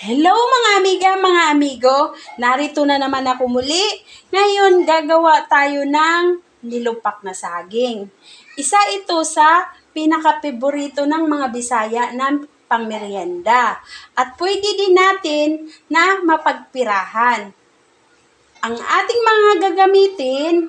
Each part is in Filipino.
Hello mga amiga, mga amigo. Narito na naman ako muli. Ngayon gagawa tayo ng nilupak na saging. Isa ito sa pinaka-paborito ng mga Bisaya na pangmeryenda. At pwede din natin na mapagpirahan. Ang ating mga gagamitin,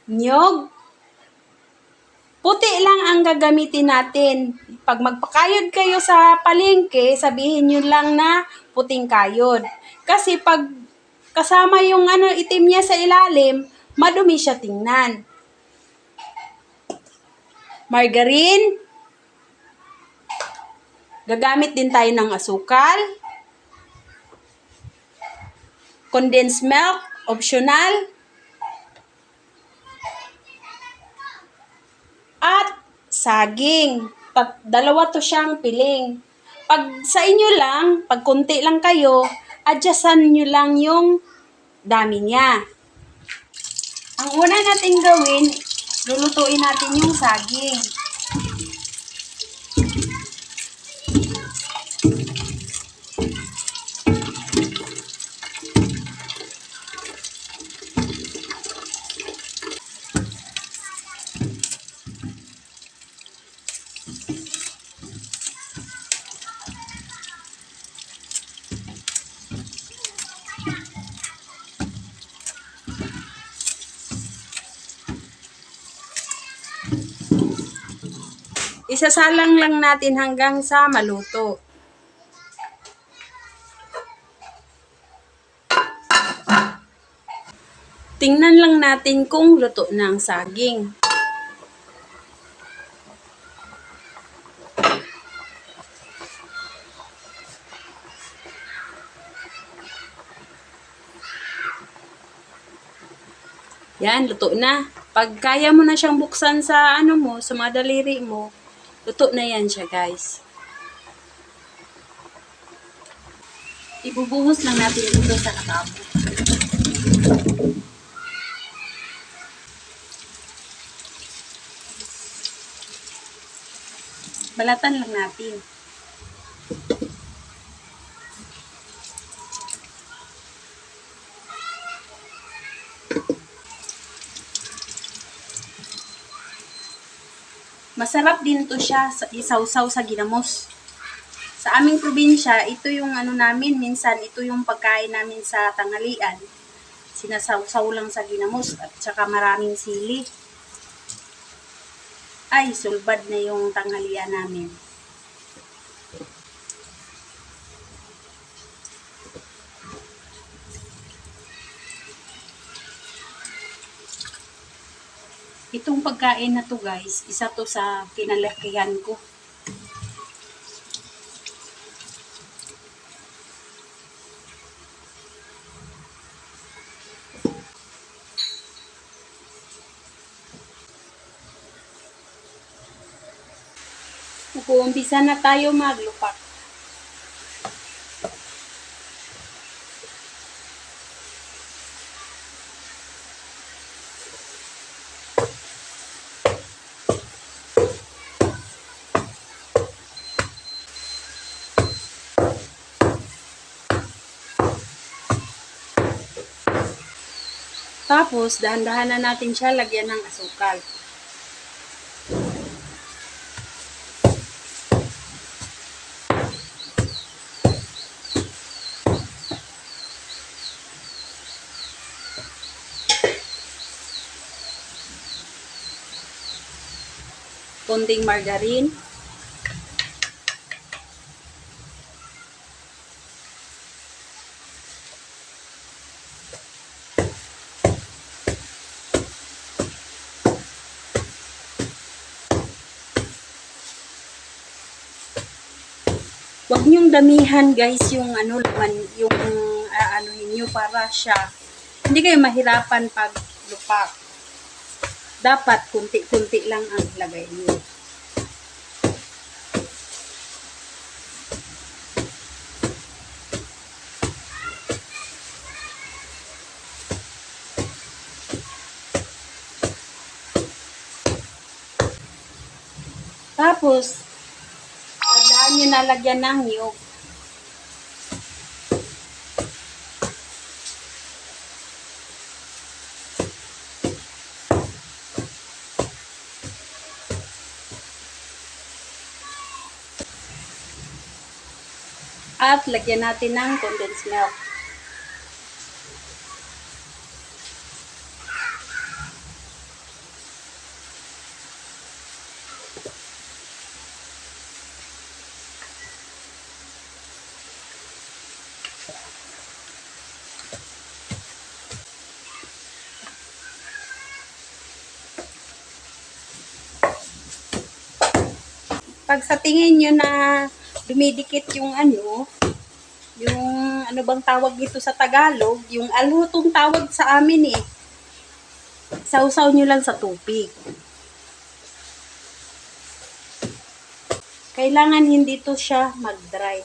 niyog, puti lang ang gagamitin natin. Pag magpakayod kayo sa palengke, sabihin nyo lang na puting kayod. Kasi pag kasama yung itim niya sa ilalim, madumi siya tingnan. Margarine. Gagamit din tayo ng asukal. Condensed milk, optional. At saging. Dalawa to siyang piling. Pag sa inyo lang, pag konti lang kayo, adjustan nyo lang yung dami niya. Ang una natin gawin, lulutuin natin yung saging. Isasalang lang natin hanggang sa maluto. Tingnan lang natin kung luto na ang saging. Yan, luto na. Pag kaya mo na siyang buksan sa sa mga daliri mo, luto na yan siya, guys. Ibubuhos lang natin ito sa katabo. Balatan lang natin. Masarap din to siya sa isawsaw sa ginamos. Sa aming probinsya, ito yung namin, minsan ito yung pagkain namin sa tanghalian. Sinasawsaw lang sa ginamos at saka maraming sili. Ay, sulbad na yung tanghalian namin. Itong pagkain na to, guys, isa to sa kinalakihan ko. Umpisa na tayo maglupak. Tapos, dahan-dahan na natin siya lagyan ng asukal. Konting margarine. Huwag niyong damihan, guys, yung yung niyo para siya hindi kayo mahirapan pag lupak. Dapat kunti-kunti lang ang lagay niyo. Tapos, tandaan nyo na lagyan ng niyog. At lagyan natin ng condensed milk. Pag sa tingin nyo na dumidikit yung ano bang tawag dito sa Tagalog, yung alutong tawag sa amin eh. Sausaw nyo lang sa tubig. Kailangan hindi to siya mag-dry.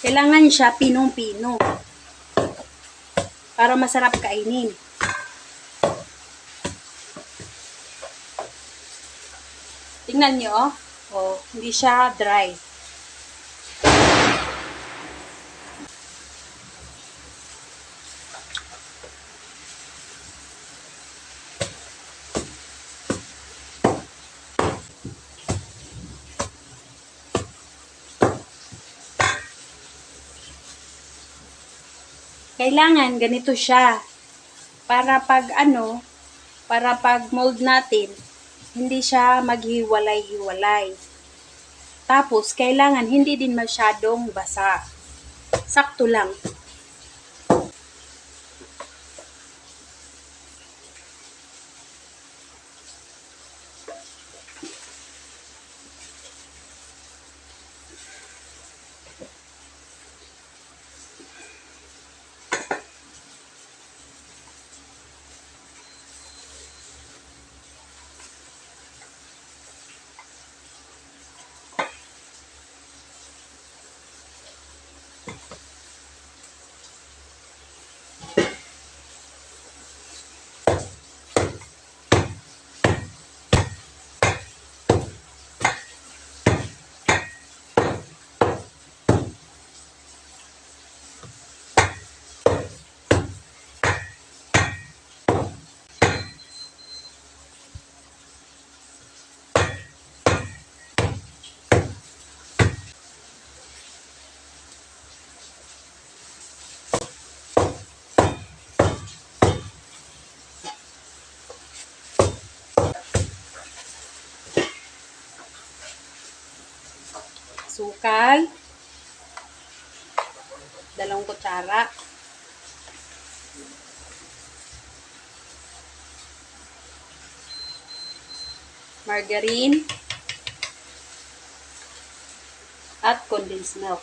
Kailangan siya pinong-pino para masarap kainin. Tingnan nyo, oh, hindi siya dry. Kailangan ganito siya para pag mold natin, hindi siya maghiwalay-hiwalay. Tapos, kailangan hindi din masyadong basa. Sakto lang. Sukal, 2 kutsara. Margarine at condensed milk.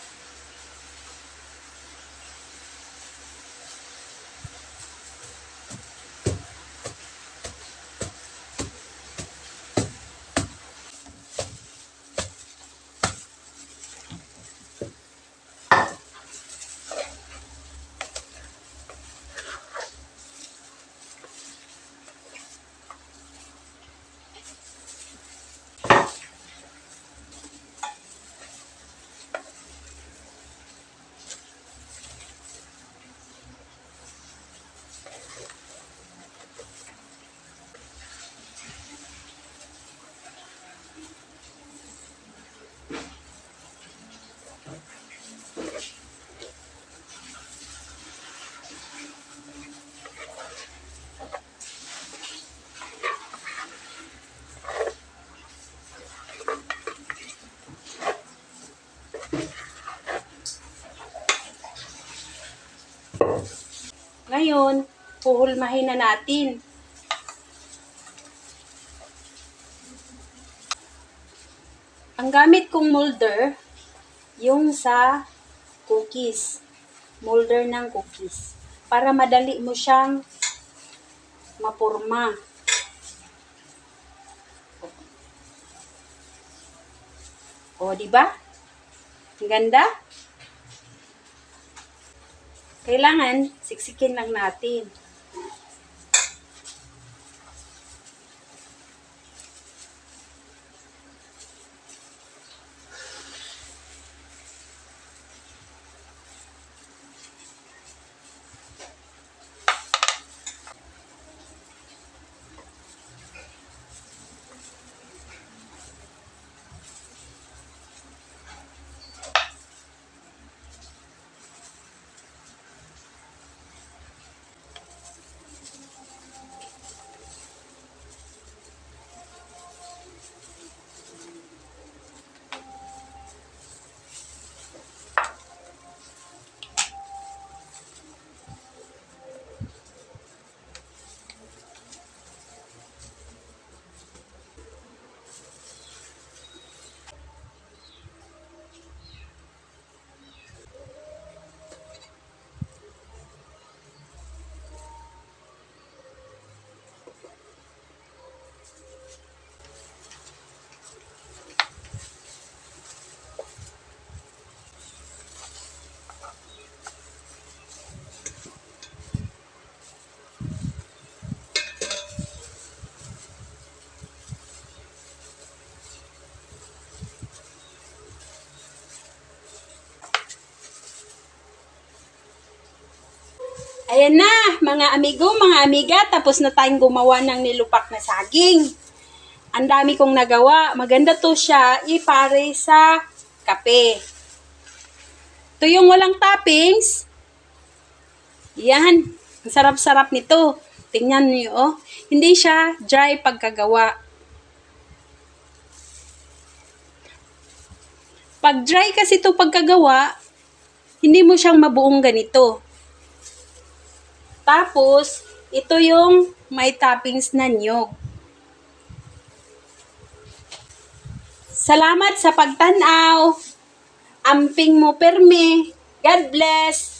Ngayon, puhulmahin na natin. Ang gamit kong molder, yung sa cookies. Molder ng cookies. Para madali mo siyang mapurma. O, di ba? Ang ganda? Kailangan, siksikin lang natin. Ayan na, mga amigo, mga amiga, tapos na tayong gumawa ng nilupak na saging. Ang dami kong nagawa. Maganda to siya ipare sa kape. Ito yung walang toppings. Yan. Ang sarap-sarap nito. Tingnan niyo, oh. Hindi siya dry pagkagawa. Pag dry kasi ito pagkagawa, hindi mo siyang mabuong ganito. Tapos, ito yung may toppings na niyog. Salamat sa pagtanaw. Amping mo permi. God bless.